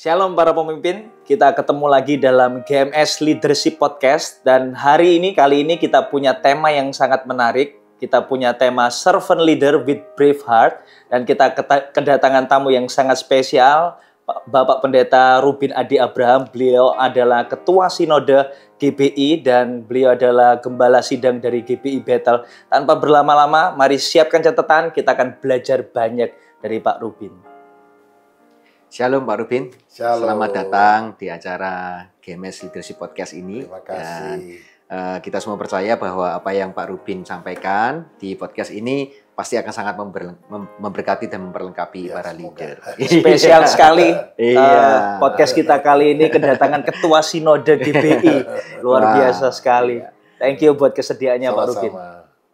Shalom para pemimpin, kita ketemu lagi dalam GMS Leadership Podcast dan kali ini kita punya tema yang sangat menarik. Kita punya tema Servant Leader with Brave Heart dan kita kedatangan tamu yang sangat spesial, Bapak Pendeta Rubin Adi Abraham. Beliau adalah Ketua Sinode GBI dan beliau adalah Gembala Sidang dari GBI Bethel. Tanpa berlama-lama, mari siapkan catatan, kita akan belajar banyak dari Pak Rubin. Shalom Pak Rubin, Shalom. Selamat datang di acara GMS Leadership Podcast ini. Terima kasih. Dan kita semua percaya bahwa apa yang Pak Rubin sampaikan di podcast ini pasti akan sangat memberkati dan memperlengkapi para leader. Spesial sekali podcast kita kali ini kedatangan Ketua Sinode GBI. Luar biasa sekali. Thank you buat kesediaannya Pak Rubin.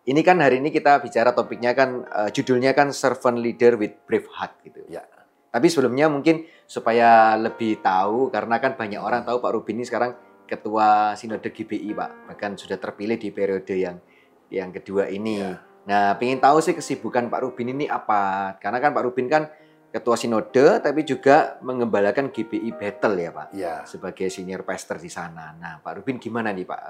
Ini kan hari ini kita bicara topiknya kan, judulnya kan Servant Leader with Brave Heart gitu. Ya. Tapi sebelumnya mungkin supaya lebih tahu, karena kan banyak orang tahu Pak Rubin ini sekarang Ketua Sinode GBI Pak, bahkan sudah terpilih di periode yang kedua ini. Ya. Nah, pengen tahu sih kesibukan Pak Rubin ini apa? Karena kan Pak Rubin kan Ketua Sinode, tapi juga mengembalakan GBI Bethel ya Pak, ya, sebagai senior pastor di sana. Nah, Pak Rubin gimana nih Pak?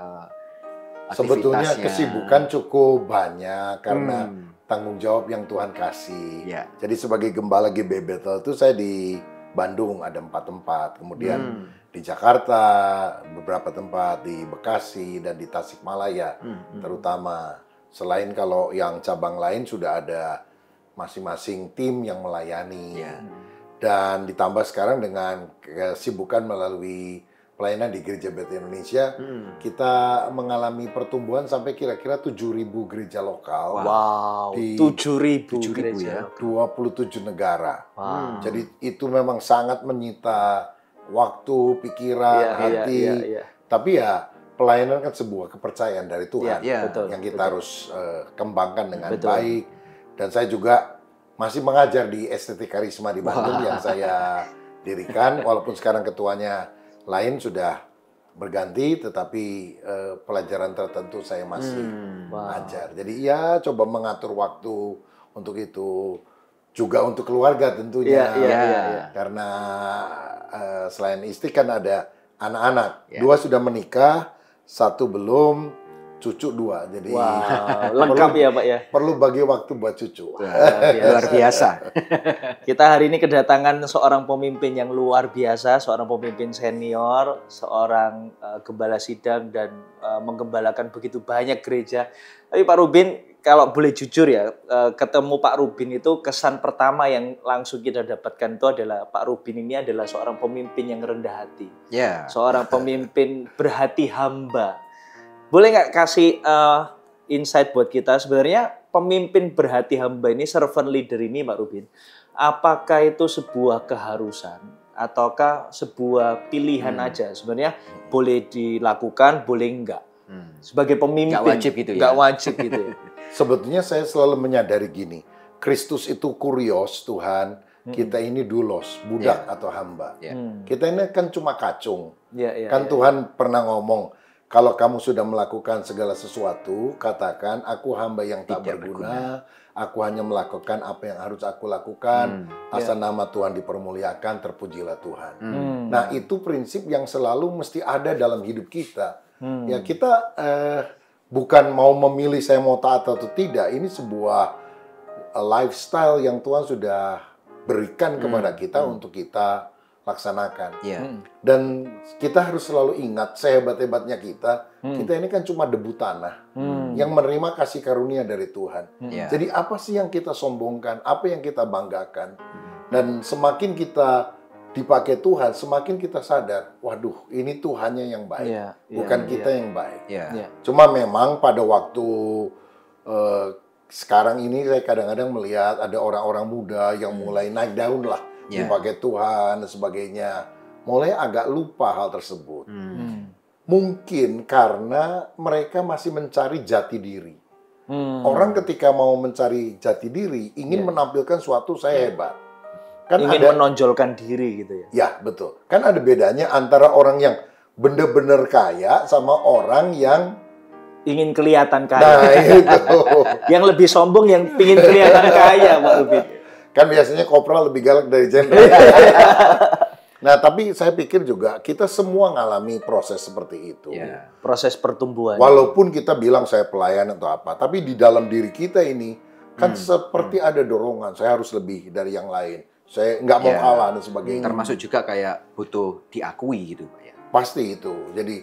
Sebetulnya kesibukan cukup banyak karena tanggung jawab yang Tuhan kasih. Ya. Jadi sebagai Gembala GBI Bethel itu saya di Bandung ada 4 tempat, kemudian di Jakarta beberapa tempat, di Bekasi dan di Tasikmalaya terutama. Selain kalau yang cabang lain sudah ada masing-masing tim yang melayani. Ya. Dan ditambah sekarang dengan kesibukan melalui pelayanan di Gereja Bethel Indonesia, kita mengalami pertumbuhan sampai kira-kira 7.000 gereja lokal. Wow, di 7.000 gereja. ya, 27 negara. Wow. Jadi itu memang sangat menyita waktu, pikiran, hati. Tapi ya pelayanan kan sebuah kepercayaan dari Tuhan yang kita harus kembangkan dengan baik. Dan saya juga masih mengajar di STT Karisma di Bandung yang saya dirikan, walaupun sekarang ketuanya lain sudah berganti, tetapi pelajaran tertentu saya masih ajar. Jadi ya coba mengatur waktu untuk itu, juga untuk keluarga tentunya. Karena selain istri kan ada anak-anak. 2 sudah menikah, 1 belum, cucu 2. Jadi lengkap ya Pak ya. Perlu bagi waktu buat cucu. Luar biasa. Kita hari ini kedatangan seorang pemimpin yang luar biasa, seorang pemimpin senior, seorang gembala sidang dan menggembalakan begitu banyak gereja. Tapi Pak Rubin, kalau boleh jujur ya, ketemu Pak Rubin itu kesan pertama yang langsung kita dapatkan itu adalah Pak Rubin ini adalah seorang pemimpin yang rendah hati. Seorang pemimpin berhati hamba. Boleh nggak kasih insight buat kita, sebenarnya pemimpin berhati hamba ini, servant leader ini Pak Rubin, apakah itu sebuah keharusan ataukah sebuah pilihan aja? Sebenarnya boleh dilakukan, boleh enggak? Sebagai pemimpin, nggak wajib gitu ya? Nggak wajib gitu ya? Sebetulnya saya selalu menyadari gini, Kristus itu kurios Tuhan, kita ini doulos, budak atau hamba. Kita ini kan cuma kacung. Tuhan pernah ngomong, kalau kamu sudah melakukan segala sesuatu, katakan, aku hamba yang tak berguna, aku hanya melakukan apa yang harus aku lakukan, asal nama Tuhan dipermuliakan, terpujilah Tuhan. Nah, itu prinsip yang selalu mesti ada dalam hidup kita. Ya, kita bukan mau memilih saya mau taat atau tidak, ini sebuah lifestyle yang Tuhan sudah berikan kepada kita untuk kita laksanakan. Dan kita harus selalu ingat, sehebat-hebatnya kita ini kan cuma debu tanah yang menerima kasih karunia dari Tuhan. Jadi apa sih yang kita sombongkan, apa yang kita banggakan? Dan semakin kita dipakai Tuhan, semakin kita sadar, waduh, ini Tuhannya yang baik, bukan kita yang baik. Cuma memang pada waktu sekarang ini saya kadang-kadang melihat ada orang-orang muda yang mulai naik daun lah, dipakai Tuhan dan sebagainya, mulai agak lupa hal tersebut. Mungkin karena mereka masih mencari jati diri. Orang ketika mau mencari jati diri, ingin menampilkan suatu saya hebat. Kan ingin menonjolkan diri gitu ya? Ya, betul. Kan ada bedanya antara orang yang benar-benar kaya sama orang yang ingin kelihatan kaya. Nah, itu. Yang lebih sombong yang ingin kelihatan kaya, Pak Rubin. Kan biasanya kopral lebih galak dari jenderal. Nah, tapi saya pikir juga kita semua ngalami proses seperti itu. Proses pertumbuhan. Walaupun kita bilang saya pelayan atau apa, tapi di dalam diri kita ini kan seperti ada dorongan, saya harus lebih dari yang lain. Saya nggak mau kalah dan sebagainya. Termasuk juga kayak butuh diakui gitu, Pak ya. Pasti itu. Jadi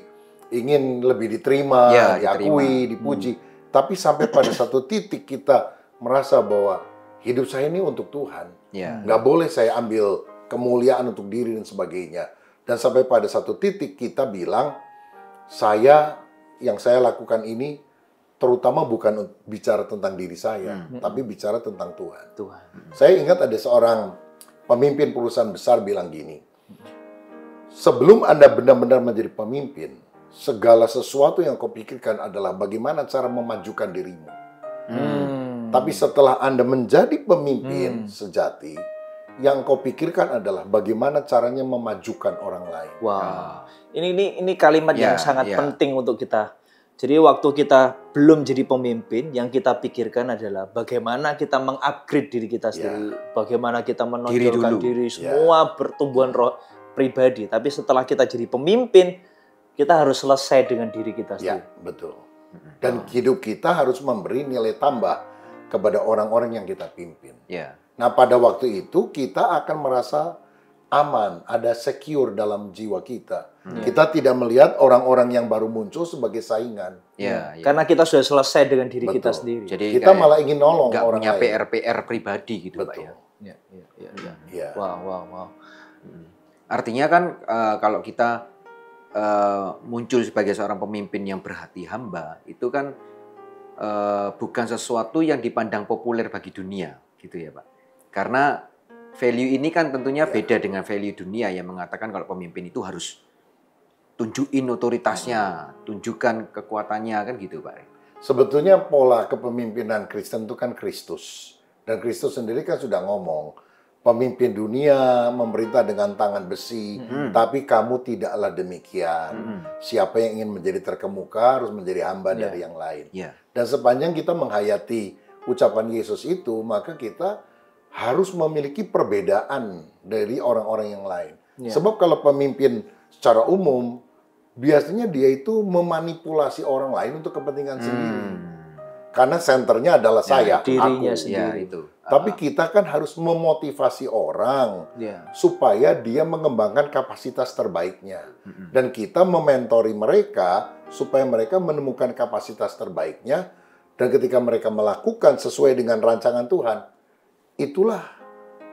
ingin lebih diterima, diakui, dipuji. Tapi sampai pada satu titik kita merasa bahwa hidup saya ini untuk Tuhan. Nggak boleh saya ambil kemuliaan untuk diri dan sebagainya. Dan sampai pada satu titik kita bilang, yang saya lakukan ini terutama bukan bicara tentang diri saya, tapi bicara tentang Tuhan. Saya ingat ada seorang pemimpin perusahaan besar bilang gini, sebelum Anda benar-benar menjadi pemimpin, segala sesuatu yang kau pikirkan adalah bagaimana cara memajukan dirimu. Tapi setelah Anda menjadi pemimpin sejati, yang kau pikirkan adalah bagaimana caranya memajukan orang lain. Wow, ini kalimat yang sangat penting untuk kita. Jadi waktu kita belum jadi pemimpin, yang kita pikirkan adalah bagaimana kita mengupgrade diri kita sendiri, bagaimana kita menonjolkan diri semua pertumbuhan roh pribadi. Tapi setelah kita jadi pemimpin, kita harus selesai dengan diri kita sendiri. Betul. Dan hidup kita harus memberi nilai tambah kepada orang-orang yang kita pimpin. Nah, pada waktu itu kita akan merasa aman, ada secure dalam jiwa kita. Kita tidak melihat orang-orang yang baru muncul sebagai saingan. Karena kita sudah selesai dengan diri kita sendiri. Jadi kita malah ingin nolong orang punya lain. PR pribadi gitu, Pak ya. Wow. Artinya kan kalau kita muncul sebagai seorang pemimpin yang berhati hamba, itu kan bukan sesuatu yang dipandang populer bagi dunia, gitu ya, Pak. Karena value ini kan tentunya beda dengan value dunia yang mengatakan kalau pemimpin itu harus tunjukin otoritasnya, tunjukkan kekuatannya, kan gitu, Pak. Sebetulnya pola kepemimpinan Kristen itu kan Kristus. Dan Kristus sendiri kan sudah ngomong, pemimpin dunia memerintah dengan tangan besi, tapi kamu tidaklah demikian. Siapa yang ingin menjadi terkemuka harus menjadi hamba dari yang lain. Dan sepanjang kita menghayati ucapan Yesus itu, maka kita harus memiliki perbedaan dari orang-orang yang lain. Sebab kalau pemimpin secara umum, biasanya dia itu memanipulasi orang lain untuk kepentingan sendiri. Karena senternya adalah saya, dirinya aku. sendiri. Itu. Tapi kita kan harus memotivasi orang supaya dia mengembangkan kapasitas terbaiknya. Dan kita mementori mereka supaya mereka menemukan kapasitas terbaiknya. Dan ketika mereka melakukan sesuai dengan rancangan Tuhan, itulah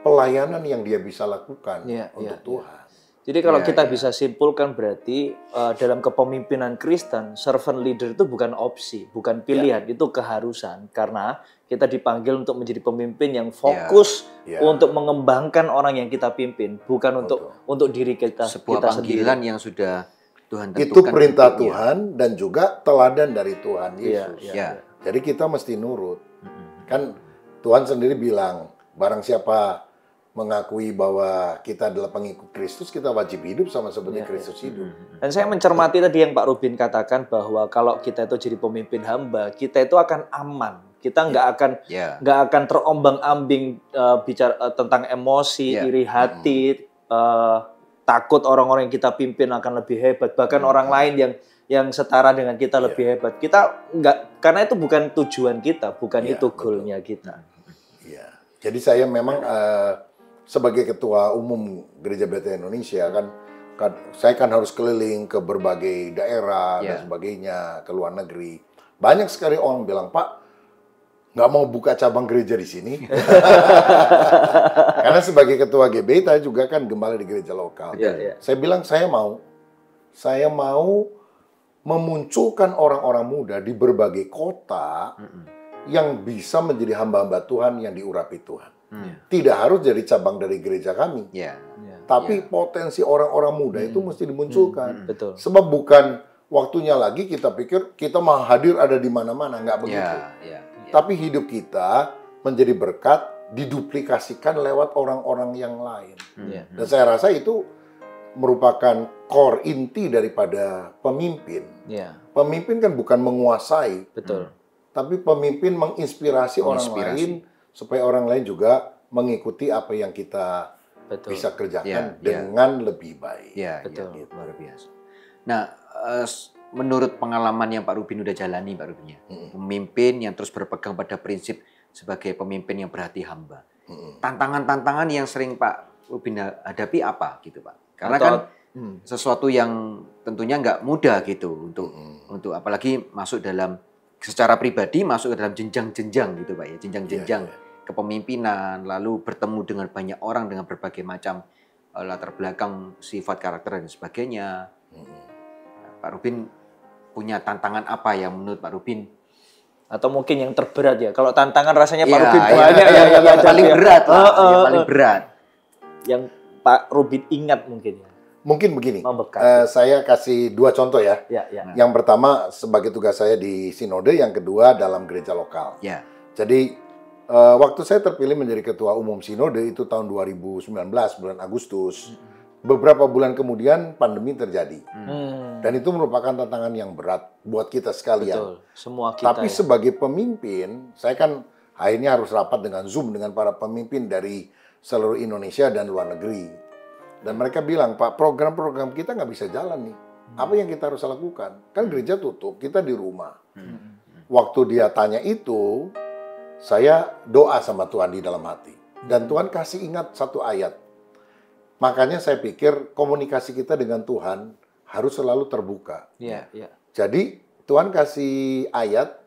pelayanan yang dia bisa lakukan untuk Tuhan. Jadi kalau kita bisa simpulkan berarti dalam kepemimpinan Kristen, servant leader itu bukan opsi, bukan pilihan, itu keharusan. Karena kita dipanggil untuk menjadi pemimpin yang fokus untuk mengembangkan orang yang kita pimpin, bukan untuk diri kita, sebuah kita panggilan sendiri. yang sudah Tuhan tentukan. Itu perintah Tuhan dan juga teladan dari Tuhan Yesus. Jadi kita mesti nurut. Kan Tuhan sendiri bilang, barang siapa mengakui bahwa kita adalah pengikut Kristus, kita wajib hidup sama seperti Kristus hidup. Dan saya mencermati tadi yang Pak Rubin katakan bahwa kalau kita itu jadi pemimpin hamba, kita itu akan aman. Kita nggak akan terombang-ambing bicara tentang emosi, iri hati, takut orang-orang yang kita pimpin akan lebih hebat, bahkan orang lain yang setara dengan kita lebih hebat. Kita nggak, karena itu bukan tujuan kita, bukan itu goalnya kita. Jadi saya memang sebagai ketua umum Gereja Bethel Indonesia kan saya kan harus keliling ke berbagai daerah dan sebagainya, ke luar negeri. Banyak sekali orang bilang, Pak, nggak mau buka cabang gereja di sini. Karena sebagai ketua GBI, saya juga kan gembala di gereja lokal. Saya bilang, saya mau memunculkan orang-orang muda di berbagai kota yang bisa menjadi hamba-hamba Tuhan yang diurapi Tuhan. Tidak harus jadi cabang dari gereja kami. Tapi potensi orang-orang muda itu mesti dimunculkan. Sebab bukan waktunya lagi kita pikir kita mau hadir ada di mana-mana. Nggak begitu. Tapi hidup kita menjadi berkat diduplikasikan lewat orang-orang yang lain. Dan saya rasa itu merupakan core inti daripada pemimpin. Pemimpin kan bukan menguasai. Tapi pemimpin menginspirasi orang lain supaya orang lain juga mengikuti apa yang kita bisa kerjakan dengan lebih baik. Betul. Luar biasa. Nah, menurut pengalaman yang Pak Rubin udah jalani, Pak Rubin, pemimpin yang terus berpegang pada prinsip sebagai pemimpin yang berhati hamba. Tantangan-tantangan yang sering Pak Rubin hadapi apa gitu, Pak? Karena kan sesuatu yang tentunya nggak mudah gitu untuk apalagi masuk dalam secara pribadi masuk ke dalam jenjang-jenjang gitu, Pak ya, jenjang-jenjang kepemimpinan, lalu bertemu dengan banyak orang dengan berbagai macam latar belakang, sifat, karakter dan sebagainya. Pak Rubin punya tantangan apa yang menurut Pak Rubin? Atau mungkin yang terberat ya. Kalau tantangan rasanya Pak Rubin banyak yang paling berat lah, yang paling berat. Yang Pak Rubin ingat mungkin ya. Mungkin begini, saya kasih 2 contoh ya. Yang pertama sebagai tugas saya di Sinode, yang kedua dalam gereja lokal. Jadi waktu saya terpilih menjadi Ketua Umum Sinode itu tahun 2019, bulan Agustus. Beberapa bulan kemudian pandemi terjadi. Dan itu merupakan tantangan yang berat buat kita sekalian. Betul, semua kita. Tapi sebagai pemimpin, saya kan akhirnya harus rapat dengan Zoom dengan para pemimpin dari seluruh Indonesia dan luar negeri. Dan mereka bilang, Pak, program-program kita nggak bisa jalan nih. Apa yang kita harus lakukan? Kan gereja tutup, kita di rumah. Waktu dia tanya itu, saya doa sama Tuhan di dalam hati. Dan Tuhan kasih ingat satu ayat. Makanya saya pikir komunikasi kita dengan Tuhan harus selalu terbuka. Jadi Tuhan kasih ayat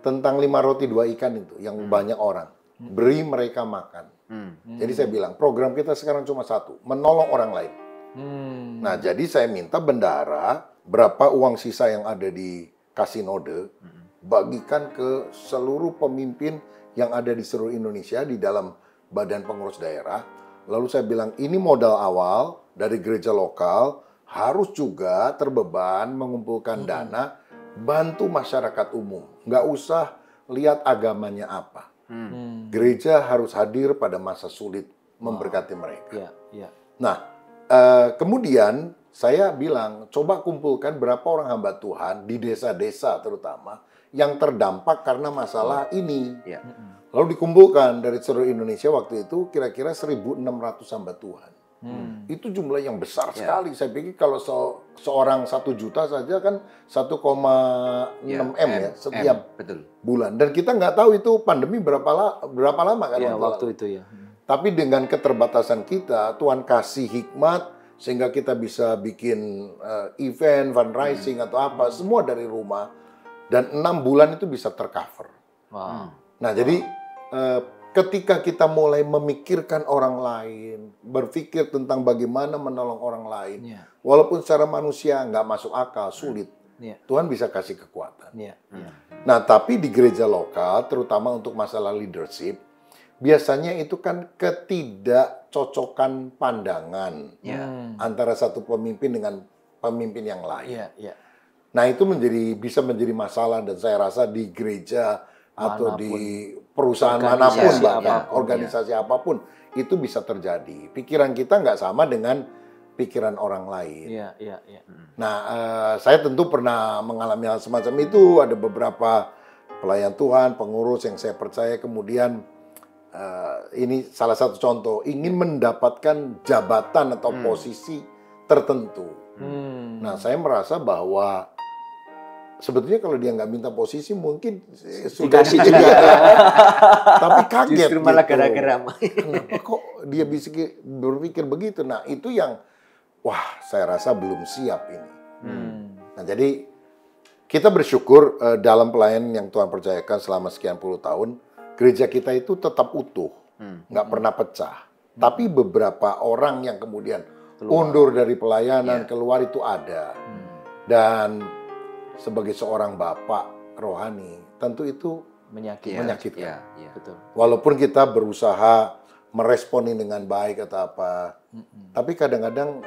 tentang 5 roti 2 ikan itu, yang banyak orang. Beri mereka makan. Jadi saya bilang, program kita sekarang cuma satu, menolong orang lain. Nah, jadi saya minta bendahara, berapa uang sisa yang ada di Kasinode, bagikan ke seluruh pemimpin yang ada di seluruh Indonesia, di dalam badan pengurus daerah. Lalu saya bilang, ini modal awal dari gereja lokal, harus juga terbeban mengumpulkan dana, bantu masyarakat umum. Nggak usah lihat agamanya apa. Gereja harus hadir pada masa sulit memberkati mereka. Nah, kemudian saya bilang, coba kumpulkan berapa orang hamba Tuhan di desa-desa terutama yang terdampak karena masalah ini. Lalu dikumpulkan dari seluruh Indonesia waktu itu kira-kira 1.600 hamba Tuhan. Itu jumlah yang besar sekali. Saya pikir kalau seorang 1 juta saja kan 1,6 M ya setiap bulan. Dan kita nggak tahu itu pandemi berapa lama kan waktu itu ya. Tapi dengan keterbatasan kita, Tuhan kasih hikmat sehingga kita bisa bikin event, fundraising atau apa, semua dari rumah. Dan 6 bulan itu bisa tercover. Nah, jadi ketika kita mulai memikirkan orang lain, berpikir tentang bagaimana menolong orang lain, walaupun secara manusia nggak masuk akal, sulit, Tuhan bisa kasih kekuatan. Nah, tapi di gereja lokal, terutama untuk masalah leadership, biasanya itu kan ketidakcocokan pandangan antara satu pemimpin dengan pemimpin yang lain. Nah, itu bisa menjadi masalah, dan saya rasa di gereja atau di perusahaan manapun, organisasi apapun, itu bisa terjadi. Pikiran kita nggak sama dengan pikiran orang lain. Nah, saya tentu pernah mengalami hal semacam itu. Ada beberapa pelayan Tuhan, pengurus yang saya percaya kemudian, ini salah satu contoh, ingin mendapatkan jabatan atau posisi tertentu. Nah, saya merasa bahwa sebetulnya kalau dia nggak minta posisi mungkin sudah dikasih juga. Tapi kaget. Justru malah gara-gara kenapa kok dia bisa berpikir begitu? Nah, itu yang saya rasa belum siap ini. Nah, jadi kita bersyukur dalam pelayanan yang Tuhan percayakan selama sekian puluh tahun, gereja kita itu tetap utuh, nggak pernah pecah. Tapi beberapa orang yang kemudian undur dari pelayanan, keluar itu ada. Dan sebagai seorang bapak rohani, tentu itu menyakitkan. Betul. Walaupun kita berusaha meresponi dengan baik atau apa, tapi kadang-kadang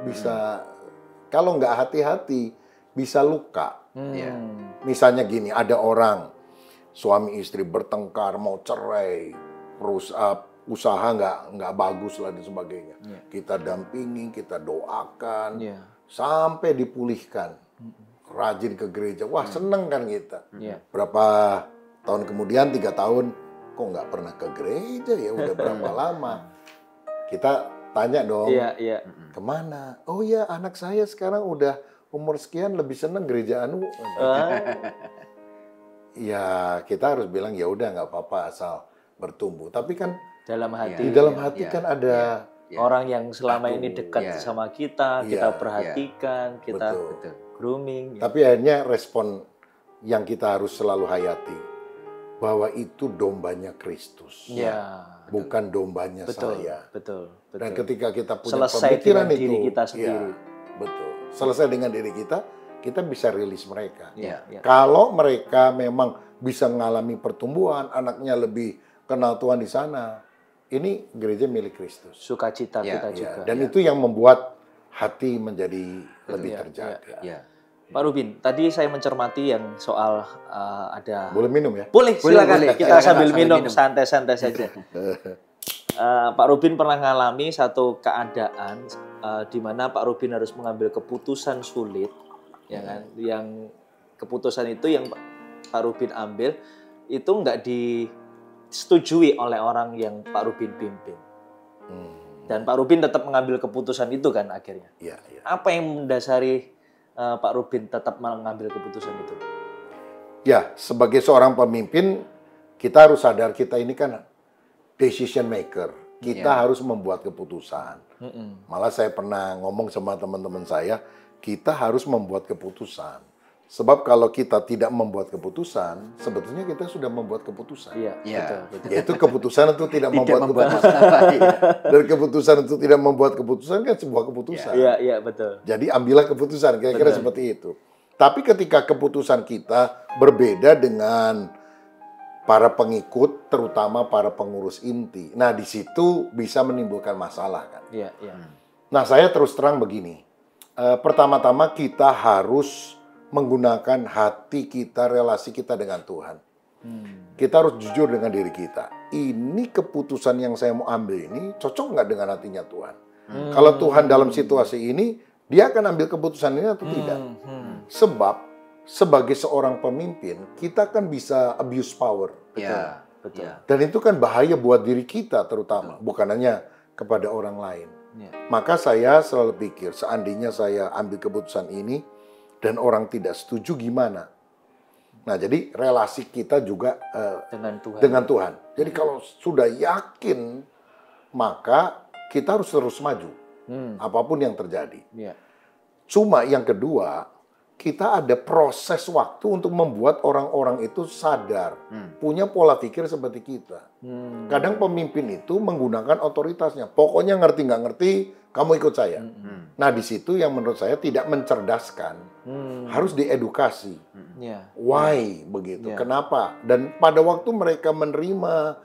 bisa, kalau nggak hati-hati, bisa luka. Misalnya gini, ada orang, suami istri bertengkar, mau cerai, usaha nggak bagus lah dan sebagainya. Kita dampingi, kita doakan, sampai dipulihkan. Rajin ke gereja, seneng kan kita. Berapa tahun kemudian, 3 tahun, kok nggak pernah ke gereja ya, udah berapa lama. kita tanya dong, Iya. kemana? Oh ya, anak saya sekarang udah umur sekian lebih seneng gereja anu. Ya kita harus bilang ya udah nggak apa-apa asal bertumbuh. Tapi kan dalam hati, di dalam hati kan ada orang yang selama ini dekat sama kita, kita perhatikan, kita betul. grooming. Tapi akhirnya respon yang kita harus selalu hayati bahwa itu dombanya Kristus, bukan dombanya saya. Betul. Dan ketika kita punya selesai pemikiran dengan itu, diri kita sendiri. Betul. Selesai dengan diri kita bisa rilis mereka. Ya. Kalau mereka memang bisa mengalami pertumbuhan, anaknya lebih kenal Tuhan di sana, ini gereja milik Kristus. Sukacita kita juga. Dan itu yang membuat hati menjadi lebih terjaga. Pak Rubin, tadi saya mencermati yang soal ada... Boleh minum ya? Boleh, silakan. Kita sambil minum, santai-santai saja. Pak Rubin pernah mengalami satu keadaan di mana Pak Rubin harus mengambil keputusan sulit, ya kan? Yang keputusan itu yang Pak Rubin ambil itu nggak disetujui oleh orang yang Pak Rubin pimpin. Dan Pak Rubin tetap mengambil keputusan itu kan akhirnya. Apa yang mendasari Pak Rubin tetap mengambil keputusan itu? Ya, sebagai seorang pemimpin, kita harus sadar kita ini kan decision maker. Kita harus membuat keputusan. Malah saya pernah ngomong sama teman-teman saya, kita harus membuat keputusan. Sebab kalau kita tidak membuat keputusan, sebetulnya kita sudah membuat keputusan. Betul. Yaitu keputusan untuk tidak membuat keputusan. Dan keputusan untuk tidak membuat keputusan kan sebuah keputusan. Iya, betul. Jadi ambillah keputusan, kira-kira seperti itu. Tapi ketika keputusan kita berbeda dengan para pengikut, terutama para pengurus inti, nah di situ bisa menimbulkan masalah kan. Iya. Nah saya terus terang begini, pertama-tama kita harus menggunakan hati kita, relasi kita dengan Tuhan. Kita harus jujur dengan diri kita. Ini keputusan yang saya mau ambil ini cocok nggak dengan hatinya Tuhan? Kalau Tuhan dalam situasi ini, dia akan ambil keputusan ini atau tidak? Sebab sebagai seorang pemimpin, kita kan bisa abuse power. Betul. Dan itu kan bahaya buat diri kita terutama, bukan hanya kepada orang lain. Maka saya selalu pikir, seandainya saya ambil keputusan ini, dan orang tidak setuju gimana? Nah, jadi relasi kita juga dengan Tuhan. Jadi kalau sudah yakin, maka kita harus terus maju. Apapun yang terjadi. Cuma yang kedua, kita ada proses waktu untuk membuat orang-orang itu sadar. Punya pola pikir seperti kita. Kadang pemimpin itu menggunakan otoritasnya. Pokoknya ngerti nggak ngerti, kamu ikut saya. Nah, di situ yang menurut saya tidak mencerdaskan. Harus diedukasi. Why begitu? Kenapa? Dan pada waktu mereka menerima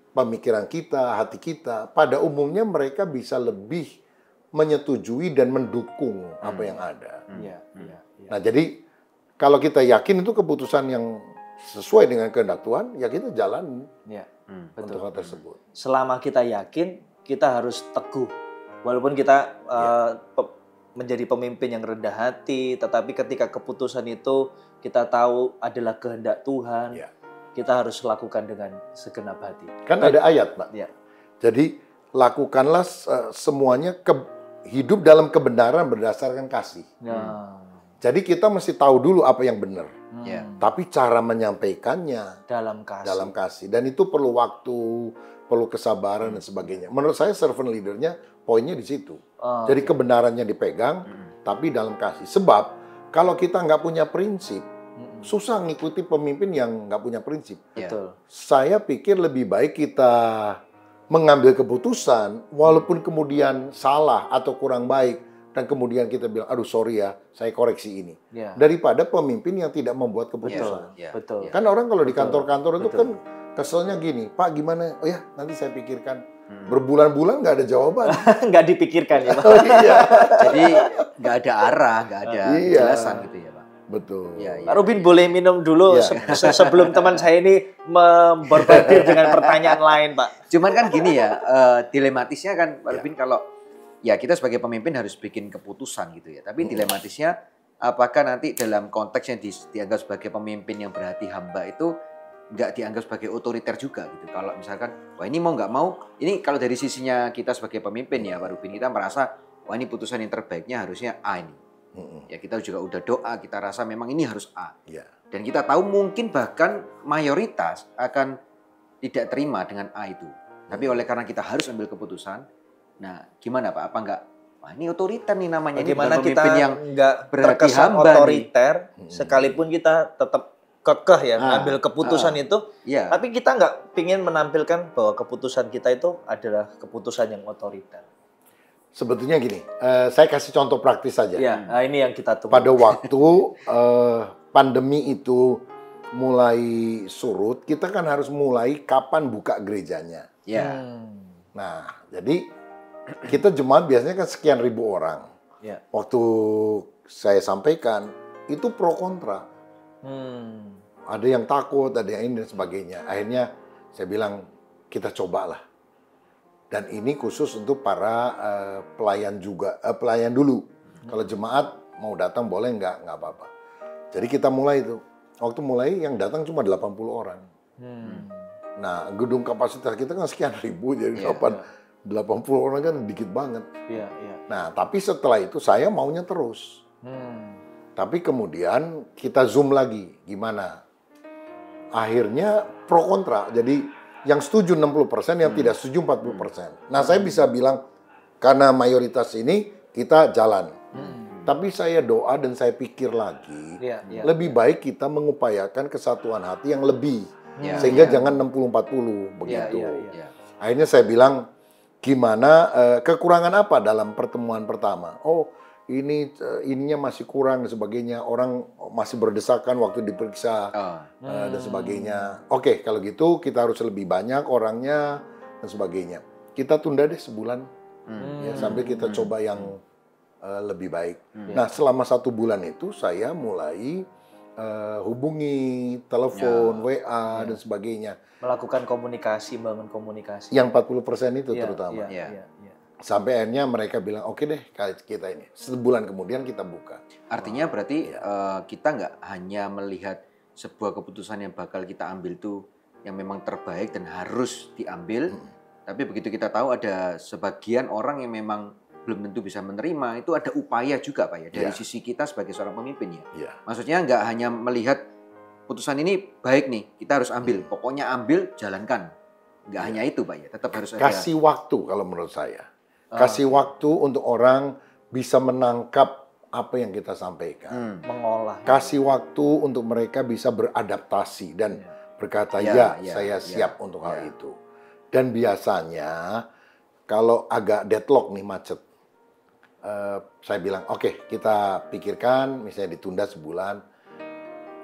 pemikiran kita, hati kita, pada umumnya mereka bisa lebih menyetujui dan mendukung apa yang ada. Nah, jadi kalau kita yakin itu keputusan yang sesuai dengan kehendak Tuhan, ya kita jalan untuk hal tersebut. Selama kita yakin, kita harus teguh. Walaupun kita menjadi pemimpin yang rendah hati, tetapi ketika keputusan itu kita tahu adalah kehendak Tuhan, kita harus lakukan dengan segenap hati. Kan ada ayat, Pak. Jadi lakukanlah semuanya hidup dalam kebenaran berdasarkan kasih. Jadi kita mesti tahu dulu apa yang benar. Tapi cara menyampaikannya dalam kasih. Dan itu perlu waktu, perlu kesabaran dan sebagainya. Menurut saya servant leader-nya poinnya di situ. Jadi kebenarannya dipegang, tapi dalam kasih. Sebab kalau kita nggak punya prinsip, susah ngikuti pemimpin yang nggak punya prinsip. Betul. Saya pikir lebih baik kita mengambil keputusan, walaupun kemudian salah atau kurang baik, dan kemudian kita bilang, aduh sorry ya, saya koreksi ini. Daripada pemimpin yang tidak membuat keputusan. Betul. Kan orang kalau di kantor-kantor itu kan keselnya gini, Pak gimana? Oh ya, nanti saya pikirkan. Berbulan-bulan nggak ada jawaban. Nggak dipikirkan ya Pak. Jadi nggak ada arah, nggak ada kejelasan gitu ya Pak. Betul. Pak Rubin boleh minum dulu sebelum teman saya ini membombardir dengan pertanyaan lain Pak. Cuman kan gini ya, dilematisnya kan Pak Rubin kalau ya kita sebagai pemimpin harus bikin keputusan gitu ya. Tapi dilematisnya apakah nanti dalam konteks yang dianggap sebagai pemimpin yang berhati hamba itu nggak dianggap sebagai otoriter juga gitu. Kalau misalkan, wah ini mau nggak mau, ini kalau dari sisinya kita sebagai pemimpin ya Pak Rubin, kita merasa, wah ini putusan yang terbaiknya harusnya A ini. Ya kita juga udah doa, kita rasa memang ini harus A. Dan kita tahu mungkin bahkan mayoritas akan tidak terima dengan A itu. Tapi oleh karena kita harus ambil keputusan, nah gimana Pak? Apa enggak? Wah ini otoriter nih namanya. Bagaimana ini kita yang nggak terkesan otoriter, sekalipun kita tetap kekeh ya ngambil keputusan itu, tapi kita nggak pingin menampilkan bahwa keputusan kita itu adalah keputusan yang otoriter. Sebetulnya gini, saya kasih contoh praktis saja. Nah ini yang kita tunggu. Pada waktu pandemi itu mulai surut, kita kan harus mulai kapan buka gerejanya. Nah, jadi kita jemaat biasanya kan sekian ribu orang. Waktu saya sampaikan, itu pro kontra. Ada yang takut, ada yang ini dan sebagainya. Akhirnya saya bilang, kita cobalah. Dan ini khusus untuk para pelayan juga, pelayan dulu. Kalau jemaat mau datang boleh nggak apa-apa. Jadi kita mulai itu. Waktu mulai yang datang cuma 80 orang. Nah, gedung kapasitas kita kan sekian ribu, jadi 80 orang kan dikit banget. Nah, tapi setelah itu saya maunya terus. Tapi kemudian kita zoom lagi, gimana? Akhirnya pro kontra, jadi yang setuju 60%, yang tidak setuju 40%. Nah, saya bisa bilang, karena mayoritas ini kita jalan. Tapi saya doa dan saya pikir lagi, lebih baik kita mengupayakan kesatuan hati yang lebih. Sehingga jangan 60-40, begitu. Akhirnya saya bilang, gimana, kekurangan apa dalam pertemuan pertama? Oh, ininya masih kurang dan sebagainya, orang masih berdesakan waktu diperiksa dan sebagainya. Oke, kalau gitu kita harus lebih banyak orangnya dan sebagainya. Kita tunda deh sebulan ya, sambil kita coba yang lebih baik. Nah, selama 1 bulan itu saya mulai hubungi, telepon, WA dan sebagainya. Melakukan komunikasi, bangun komunikasi. Yang 40% itu terutama. Sampai akhirnya mereka bilang, oke deh kita ini. Sebulan kemudian kita buka. Artinya berarti kita nggak hanya melihat sebuah keputusan yang bakal kita ambil tuh yang memang terbaik dan harus diambil. Tapi begitu kita tahu ada sebagian orang yang memang belum tentu bisa menerima, itu ada upaya juga Pak ya. Dari sisi kita sebagai seorang pemimpin ya. Maksudnya nggak hanya melihat putusan ini baik nih, kita harus ambil. Pokoknya ambil, jalankan. Nggak hanya itu Pak ya, tetap harus ada. Kasih waktu kalau menurut saya. Kasih waktu untuk orang bisa menangkap apa yang kita sampaikan. Mengolah. Kasih waktu untuk mereka bisa beradaptasi dan berkata, saya siap untuk hal itu. Dan biasanya, kalau agak deadlock nih, macet, saya bilang, oke, kita pikirkan, misalnya ditunda sebulan.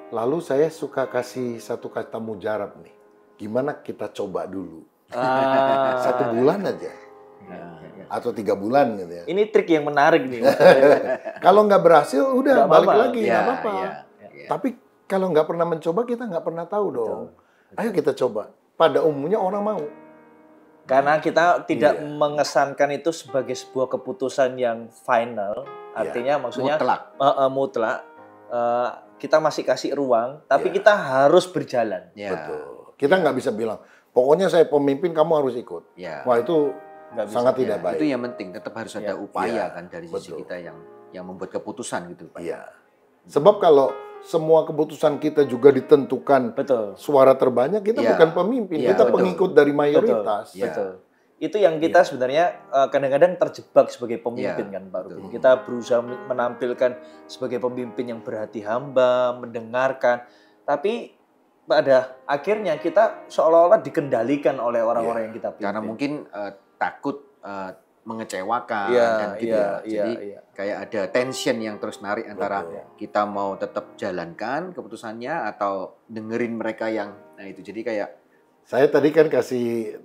Lalu saya suka kasih satu kata mujarab nih. Gimana kita coba dulu? 1 bulan aja. Atau 3 bulan gitu ya. Ini trik yang menarik nih. Kalau nggak berhasil, udah balik lagi, nggak apa-apa. Tapi kalau nggak pernah mencoba, kita nggak pernah tahu dong. Ayo kita coba. Pada umumnya orang mau. Karena kita tidak mengesankan itu sebagai sebuah keputusan yang final. Artinya maksudnya mutlak. Kita masih kasih ruang, tapi kita harus berjalan. Betul. Kita nggak bisa bilang, pokoknya saya pemimpin, kamu harus ikut. Wah, itu sangat tidak baik. Itu yang penting, tetap harus ada upaya kan dari sisi kita yang membuat keputusan gitu Pak. Sebab kalau semua keputusan kita juga ditentukan suara terbanyak, kita bukan pemimpin, kita pengikut dari mayoritas. Betul. Itu yang kita sebenarnya kadang-kadang terjebak sebagai pemimpin kan Pak Rubin. Kita berusaha menampilkan sebagai pemimpin yang berhati hamba, mendengarkan. Tapi pada akhirnya kita seolah-olah dikendalikan oleh orang-orang yang kita pimpin. Karena mungkin takut mengecewakan dan gitu ya. Jadi kayak ada tension yang terus narik antara kita mau tetap jalankan keputusannya atau dengerin mereka yang itu. Jadi kayak saya tadi kan kasih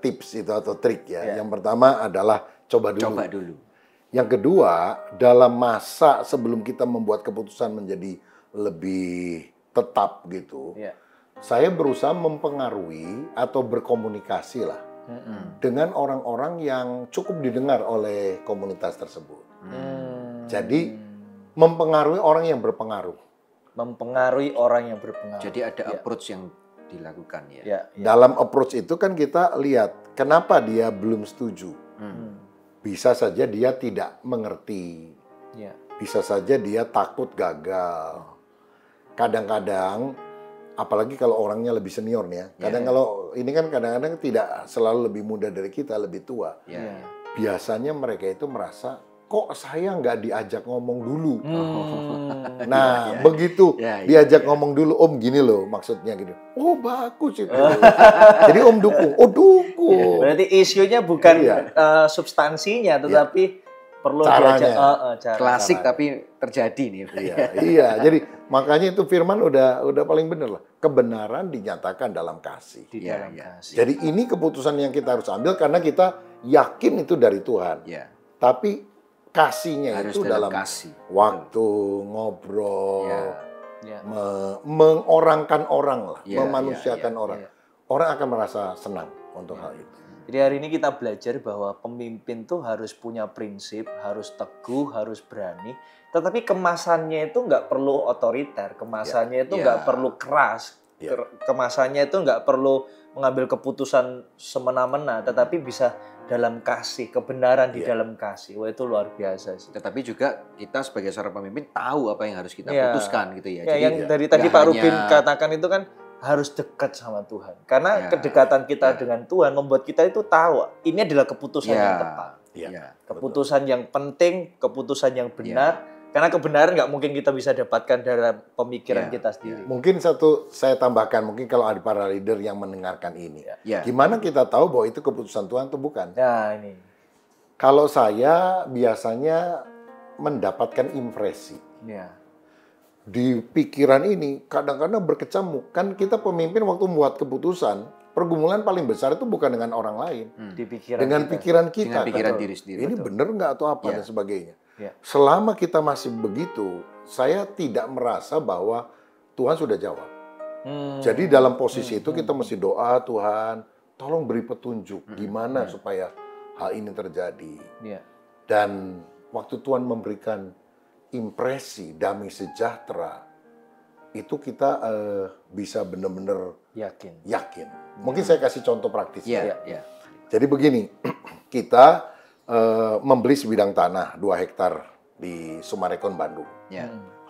tips itu atau trik ya. Yang pertama adalah coba dulu. Yang kedua, dalam masa sebelum kita membuat keputusan menjadi lebih tetap gitu. Saya berusaha mempengaruhi atau berkomunikasi lah dengan orang-orang yang cukup didengar oleh komunitas tersebut. Jadi mempengaruhi orang yang berpengaruh. Mempengaruhi orang yang berpengaruh. Jadi ada approach yang dilakukan ya. Dalam approach itu kan kita lihat kenapa dia belum setuju. Bisa saja dia tidak mengerti. Bisa saja dia takut gagal. Kadang-kadang apalagi kalau orangnya lebih senior nih ya. Kadang kalau ini kan kadang-kadang tidak selalu lebih muda dari kita, lebih tua. Biasanya mereka itu merasa kok saya nggak diajak ngomong dulu. Nah, begitu diajak ngomong dulu, Om gini loh maksudnya gini. Oh bagus itu. Jadi Om dukung. Oh dukung. Berarti isunya bukan substansinya, tetapi perlu diajak klasik tapi terjadi nih. Iya. Jadi makanya itu firman udah paling benar lah. Kebenaran dinyatakan dalam kasih. Kasih. Jadi ini keputusan yang kita harus ambil karena kita yakin itu dari Tuhan. Tapi kasihnya harus itu dalam kasih. Waktu ngobrol, mengorangkan orang lah, memanusiakan orang. Orang akan merasa senang untuk hal itu. Jadi hari ini kita belajar bahwa pemimpin tuh harus punya prinsip, harus teguh, harus berani. Tetapi kemasannya itu nggak perlu otoriter, kemasannya itu nggak perlu keras, kemasannya itu nggak perlu mengambil keputusan semena-mena, tetapi bisa dalam kasih, kebenaran di dalam kasih. Wah itu luar biasa sih. Tetapi juga kita sebagai seorang pemimpin tahu apa yang harus kita putuskan gitu ya. Jadi yang dari tadi Pak Rubin katakan itu kan harus dekat sama Tuhan. Karena kedekatan kita dengan Tuhan membuat kita itu tahu ini adalah keputusan yang tepat. Keputusan yang penting, keputusan yang benar. Karena kebenaran nggak mungkin kita bisa dapatkan dari pemikiran kita sendiri. Mungkin satu saya tambahkan, mungkin kalau ada para leader yang mendengarkan ini. Gimana kita tahu bahwa itu keputusan Tuhan atau bukan? Ini. Kalau saya biasanya mendapatkan impresi. Di pikiran ini kadang-kadang berkecamuk. Kan kita pemimpin waktu membuat keputusan, pergumulan paling besar itu bukan dengan orang lain. Dengan pikiran kita. Dengan pikiran diri sendiri. Ini benar nggak atau apa dan sebagainya. Selama kita masih begitu, saya tidak merasa bahwa Tuhan sudah jawab. Jadi dalam posisi itu kita mesti doa, Tuhan, tolong beri petunjuk gimana supaya hal ini terjadi. Dan waktu Tuhan memberikan impresi damai sejahtera, itu kita bisa benar-benar yakin. Mungkin saya kasih contoh praktis. Jadi begini, kita membeli sebidang tanah 2 hektar di Sumarekon, Bandung.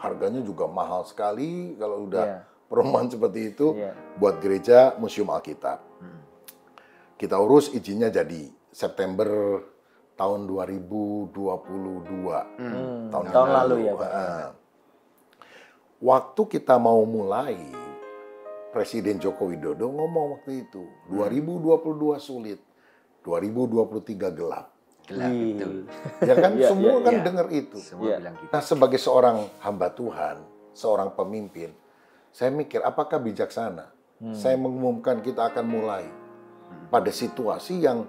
Harganya juga mahal sekali kalau udah perumahan seperti itu buat gereja Museum Alkitab. Kita urus izinnya jadi September tahun 2022. Tahun lalu ya Pak. Waktu kita mau mulai, Presiden Joko Widodo ngomong waktu itu, 2022 sulit, 2023 gelap. Betul. Ya kan semua kan dengar itu. Semua bilang gitu. Nah, sebagai seorang hamba Tuhan, seorang pemimpin, saya mikir apakah bijaksana saya mengumumkan kita akan mulai pada situasi yang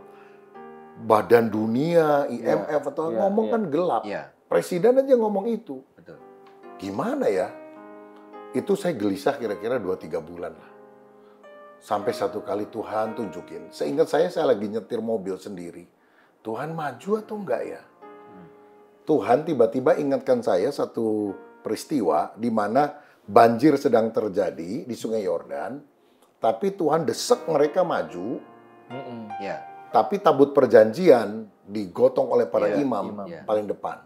Badan Dunia, IMF atau ngomong kan gelap. Presiden aja ngomong itu. Betul. Gimana ya? Itu saya gelisah kira-kira 2-3 bulan lah. Sampai satu kali Tuhan tunjukin. Seingat saya lagi nyetir mobil sendiri. Tuhan maju atau enggak ya? Tuhan tiba-tiba ingatkan saya satu peristiwa di mana banjir sedang terjadi di Sungai Yordan, tapi Tuhan desek mereka maju, tapi tabut perjanjian digotong oleh para imam paling depan.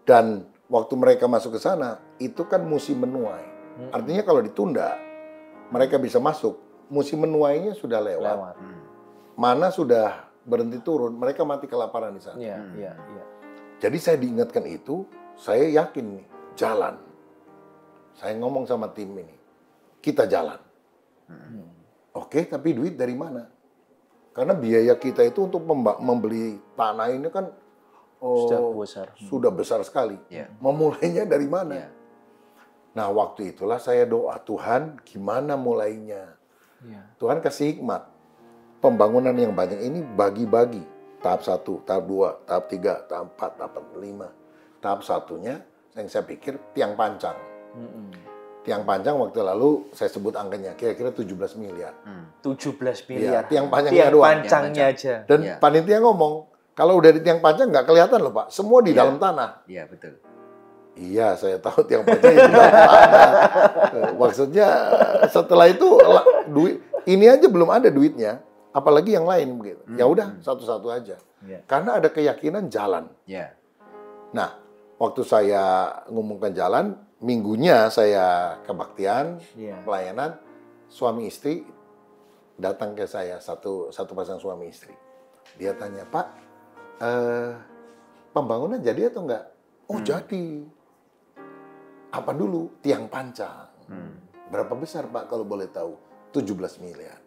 Dan waktu mereka masuk ke sana, itu kan musim menuai. Artinya kalau ditunda, mereka bisa masuk, musim menuainya sudah lewat. Mana sudah berhenti turun, mereka mati kelaparan di sana. Jadi saya diingatkan itu, saya yakin nih, jalan. Saya ngomong sama tim ini, kita jalan. Oke, tapi duit dari mana? Karena biaya kita itu untuk membeli tanah ini kan sudah besar sekali. Memulainya dari mana? Nah, waktu itulah saya doa, Tuhan gimana mulainya? Tuhan kasih hikmat. Pembangunan yang banyak ini bagi-bagi. Tahap 1, tahap 2, tahap 3, tahap 4, tahap 5. Tahap satunya yang saya pikir tiang pancang. Tiang pancang waktu lalu saya sebut angkanya kira-kira 17 miliar. 17 miliar. Tiang pancangnya doang. Pancangnya aja. Dan panitia ngomong, kalau udah di tiang pancang nggak kelihatan loh Pak. Semua di dalam tanah. Iya, betul. Iya, saya tahu tiang panjang itu mana. Maksudnya setelah itu duit ini aja belum ada duitnya, apalagi yang lain begitu. Ya udah satu-satu aja. Karena ada keyakinan jalan. Nah, waktu saya ngumumkan jalan, minggunya saya kebaktian, pelayanan, suami istri datang ke saya, satu pasang suami istri. Dia tanya, Pak, pembangunan jadi atau enggak? Oh, jadi. Apa dulu? Tiang panjang. Berapa besar, Pak, kalau boleh tahu? 17 miliar.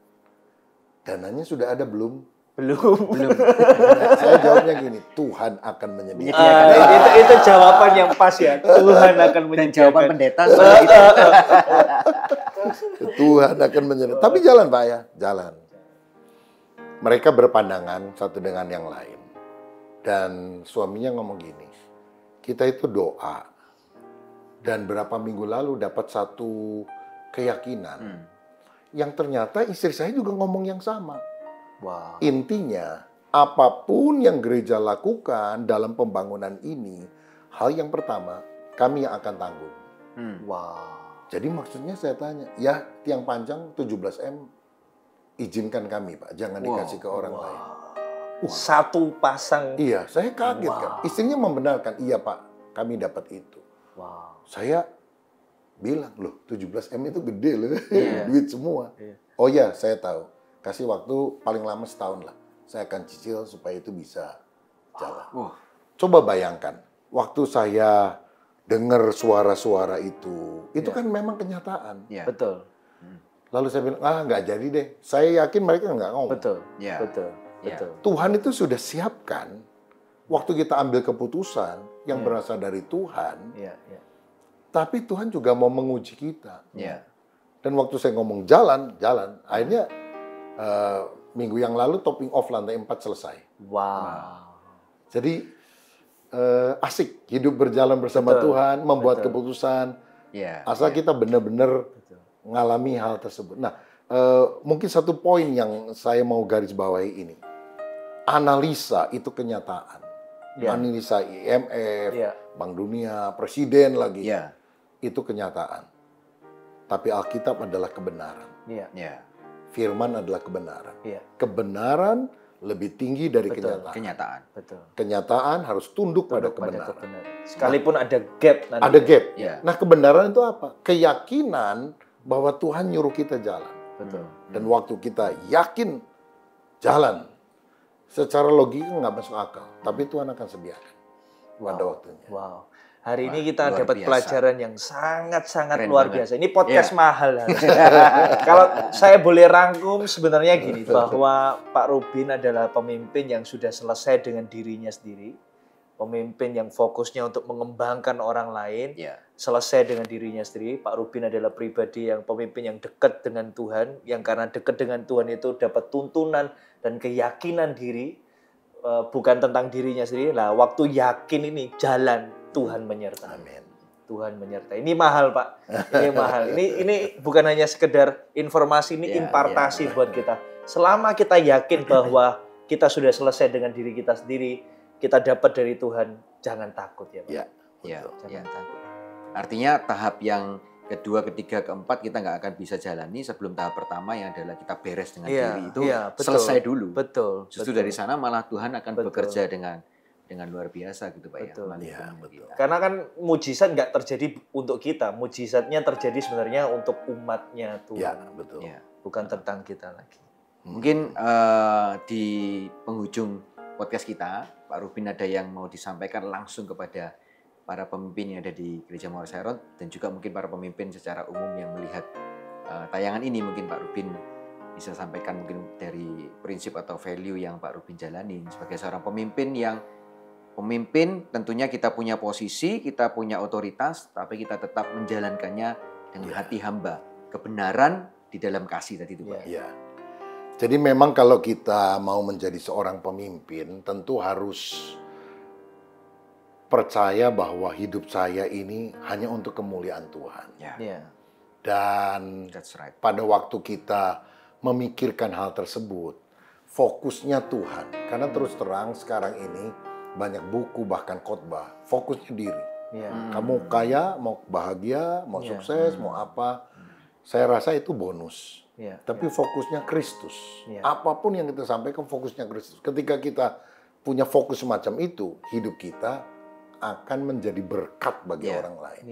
Dananya sudah ada belum? Belum. Saya jawabnya gini, Tuhan akan menyediakan. Itu jawaban yang pas ya. Tuhan akan menyediakan. Dan jawaban pendeta. Tuhan akan menyediakan. Tapi jalan, Pak ya, jalan. Mereka berpandangan satu dengan yang lain. Dan suaminya ngomong gini, kita itu doa. Dan berapa minggu lalu dapat satu keyakinan. Yang ternyata istri saya juga ngomong yang sama. Wow. Intinya, apapun yang gereja lakukan dalam pembangunan ini, hal yang pertama, kami yang akan tanggung. Wow. Jadi maksudnya saya tanya, ya tiang panjang 17M, izinkan kami, Pak. Jangan dikasih ke orang lain. Satu pasang. Iya, saya kaget kan. Istrinya membenarkan, iya Pak, kami dapat itu. Wow. Saya bilang, loh 17M itu gede loh, duit semua. Oh ya, saya tahu. Kasih waktu paling lama setahun lah. Saya akan cicil supaya itu bisa jalan. Coba bayangkan, waktu saya dengar suara-suara itu kan memang kenyataan. Betul. Lalu saya bilang, nggak jadi deh. Saya yakin mereka nggak ngomong. Betul. Betul. Tuhan itu sudah siapkan, waktu kita ambil keputusan yang berasal dari Tuhan, tapi Tuhan juga mau menguji kita. Dan waktu saya ngomong jalan. Akhirnya minggu yang lalu topping off lantai 4 selesai. Wow. Jadi asik hidup berjalan bersama Tuhan, membuat keputusan. Asal kita benar-benar ngalami hal tersebut. Nah, mungkin satu poin yang saya mau garis bawahi ini. Analisa itu kenyataan. Analisa IMF, Bank Dunia, Presiden lagi. Itu kenyataan. Tapi Alkitab adalah kebenaran. Firman adalah kebenaran. Kebenaran lebih tinggi dari kenyataan. Kenyataan harus tunduk pada kebenaran. Sekalipun ada gap nanti. Ada gap. Nah, kebenaran itu apa? Keyakinan bahwa Tuhan nyuruh kita jalan. Dan waktu kita yakin jalan, secara logika nggak masuk akal. Tapi Tuhan akan sediakan pada waktunya. Wow. Hari ini kita dapat pelajaran yang sangat-sangat luar biasa. Ini podcast mahal. Kalau saya boleh rangkum sebenarnya gini, bahwa Pak Rubin adalah pemimpin yang sudah selesai dengan dirinya sendiri. Pemimpin yang fokusnya untuk mengembangkan orang lain. Selesai dengan dirinya sendiri. Pak Rubin adalah pribadi yang pemimpin yang dekat dengan Tuhan. Yang karena dekat dengan Tuhan itu dapat tuntunan dan keyakinan diri. Bukan tentang dirinya sendiri. Lah, waktu yakin ini jalan. Tuhan menyertai. Amin. Tuhan menyertai. Ini mahal, Pak. Ini mahal. Ini bukan hanya sekedar informasi, ini impartasi buat kita. Selama kita yakin bahwa kita sudah selesai dengan diri kita sendiri, kita dapat dari Tuhan, jangan takut ya, Pak. Jangan takut. Artinya tahap yang kedua, ketiga, keempat kita nggak akan bisa jalani sebelum tahap pertama yang adalah kita beres dengan diri itu selesai dulu. Betul. Justru dari sana malah Tuhan akan bekerja dengan luar biasa gitu, Pak. Betul. Karena kan mujizat nggak terjadi untuk kita, mujizatnya terjadi sebenarnya untuk umatnya Tuhan. Bukan tentang kita lagi. Mungkin di penghujung podcast kita, Pak Rubin ada yang mau disampaikan langsung kepada para pemimpin yang ada di Gereja Mawar Saron dan juga mungkin para pemimpin secara umum yang melihat tayangan ini. Mungkin Pak Rubin bisa sampaikan mungkin dari prinsip atau value yang Pak Rubin jalani sebagai seorang pemimpin yang tentunya kita punya posisi, kita punya otoritas, tapi kita tetap menjalankannya dengan hati hamba. Kebenaran di dalam kasih tadi itu, Pak. Jadi memang kalau kita mau menjadi seorang pemimpin, tentu harus percaya bahwa hidup saya ini hanya untuk kemuliaan Tuhan. Dan pada waktu kita memikirkan hal tersebut, fokusnya Tuhan. Karena terus terang sekarang ini banyak buku bahkan khotbah, fokusnya diri. Kamu kaya, mau bahagia, mau sukses, mau apa, saya rasa itu bonus. Tapi fokusnya Kristus. Apapun yang kita sampaikan fokusnya Kristus. Ketika kita punya fokus semacam itu, hidup kita akan menjadi berkat bagi orang lain.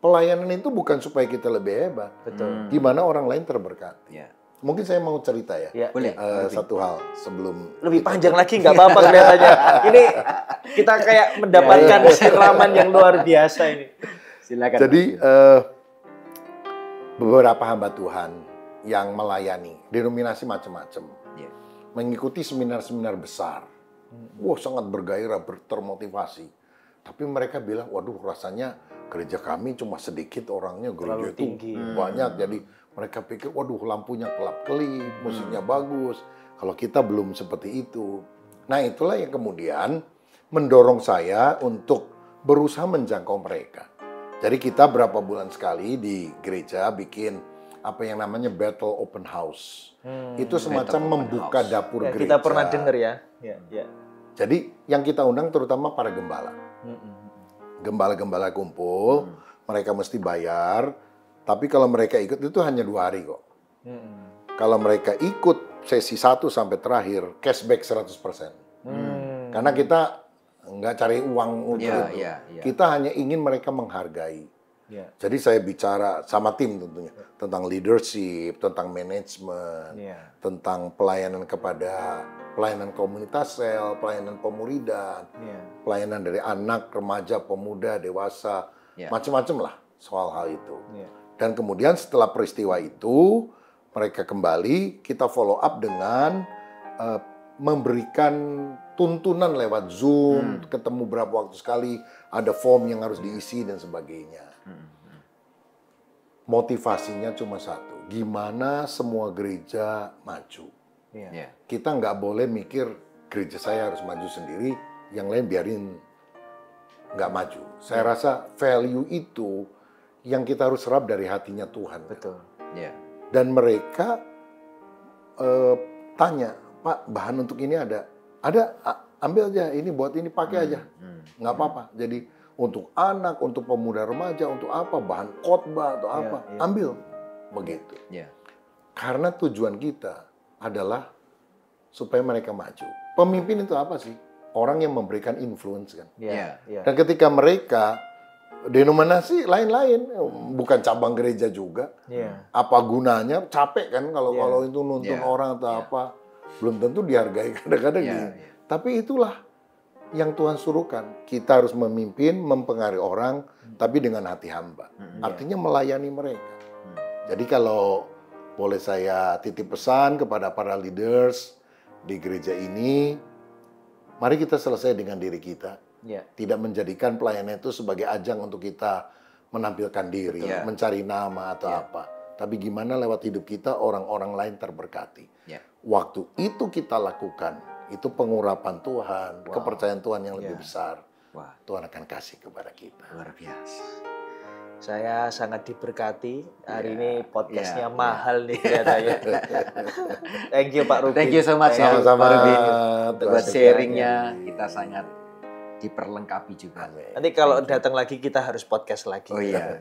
Pelayanan itu bukan supaya kita lebih hebat. Betul. Gimana orang lain terberkati. Mungkin saya mau cerita ya. Boleh. Satu hal sebelum lebih panjang lagi nggak apa-apa kelihatannya. Ini kita kayak mendapatkan siraman yang luar biasa ini. Silakan. Jadi beberapa hamba Tuhan yang melayani denominasi macam-macam, mengikuti seminar-seminar besar. Wah, sangat bergairah, termotivasi. Tapi mereka bilang, waduh, rasanya gereja kami cuma sedikit orangnya, gereja itu banyak. Jadi mereka pikir, waduh, lampunya kelap-kelip, musiknya bagus. Kalau kita belum seperti itu. Nah, itulah yang kemudian mendorong saya untuk berusaha menjangkau mereka. Jadi kita berapa bulan sekali di gereja bikin apa yang namanya Battle Open House. Itu semacam membuka dapur gereja. Kita pernah dengar ya. Jadi yang kita undang terutama para gembala. Gembala-gembala kumpul, mereka mesti bayar. Tapi kalau mereka ikut itu hanya 2 hari kok. Kalau mereka ikut sesi 1 sampai terakhir, cashback 100%. Karena kita nggak cari uang untuk itu. Kita hanya ingin mereka menghargai. Jadi saya bicara sama tim tentunya. Tentang leadership, tentang manajemen, tentang pelayanan kepada pelayanan komunitas sel, pelayanan pemuridan, pelayanan dari anak, remaja, pemuda, dewasa, macam-macam lah soal hal itu. Dan kemudian setelah peristiwa itu, mereka kembali, kita follow up dengan memberikan tuntunan lewat Zoom, ketemu berapa waktu sekali, ada form yang harus diisi dan sebagainya. Motivasinya cuma satu, gimana semua gereja maju. Kita nggak boleh mikir gereja saya harus maju sendiri, yang lain biarin nggak maju. Saya rasa value itu yang kita harus serap dari hatinya Tuhan. Betul. Dan mereka tanya, Pak, bahan untuk ini ada, ambil aja, ini buat ini pakai aja, nggak apa-apa. Jadi untuk anak, untuk pemuda remaja, untuk apa, bahan khotbah atau apa, ambil, begitu. Karena tujuan kita adalah supaya mereka maju. Pemimpin itu apa sih? Orang yang memberikan influence kan. Dan ketika mereka denominasi lain-lain, bukan cabang gereja juga. Apa gunanya? Capek kan kalau itu nuntun orang atau apa. Belum tentu dihargai kadang-kadang gitu. Tapi itulah yang Tuhan suruhkan. Kita harus memimpin, mempengaruhi orang, tapi dengan hati hamba. Artinya melayani mereka. Jadi kalau boleh saya titip pesan kepada para leaders di gereja ini, mari kita selesai dengan diri kita. Tidak menjadikan pelayanan itu sebagai ajang untuk kita menampilkan diri, mencari nama atau apa. Tapi gimana lewat hidup kita orang-orang lain terberkati. Waktu itu kita lakukan, itu pengurapan Tuhan, kepercayaan Tuhan yang lebih besar. Tuhan akan kasih kepada kita. Luar biasa. Saya sangat diberkati. Hari ini podcastnya mahal nih katanya. Thank you Pak Rubin. Thank you so much Sama-sama. Pak Rubin. Buat sharingnya kita sangat diperlengkapi juga. Nanti kalau datang lagi kita harus podcast lagi. Oh iya.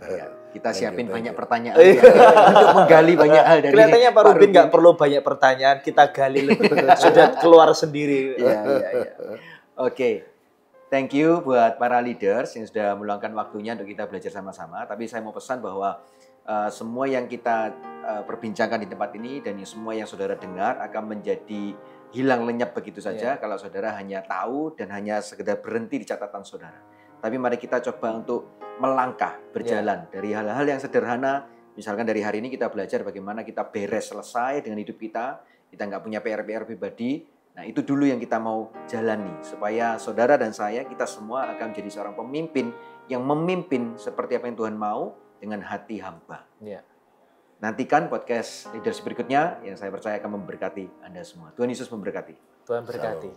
Kita siapin banyak pertanyaan untuk menggali banyak hal dari kelihatannya Pak Rubin nggak perlu banyak pertanyaan, kita gali lebih sudah keluar sendiri. Oke. Thank you buat para leaders yang sudah meluangkan waktunya untuk kita belajar sama-sama. Tapi saya mau pesan bahwa semua yang kita perbincangkan di tempat ini dan semua yang saudara dengar akan menjadi hilang lenyap begitu saja kalau saudara hanya tahu dan hanya sekedar berhenti di catatan saudara. Tapi mari kita coba untuk melangkah, berjalan dari hal-hal yang sederhana. Misalkan dari hari ini kita belajar bagaimana kita beres selesai dengan hidup kita nggak punya PR-PR pribadi. Nah, itu dulu yang kita mau jalani supaya saudara dan saya, kita semua akan menjadi seorang pemimpin yang memimpin seperti apa yang Tuhan mau dengan hati hamba. Nantikan podcast leaders berikutnya yang saya percaya akan memberkati Anda semua. Tuhan Yesus memberkati. Tuhan berkati.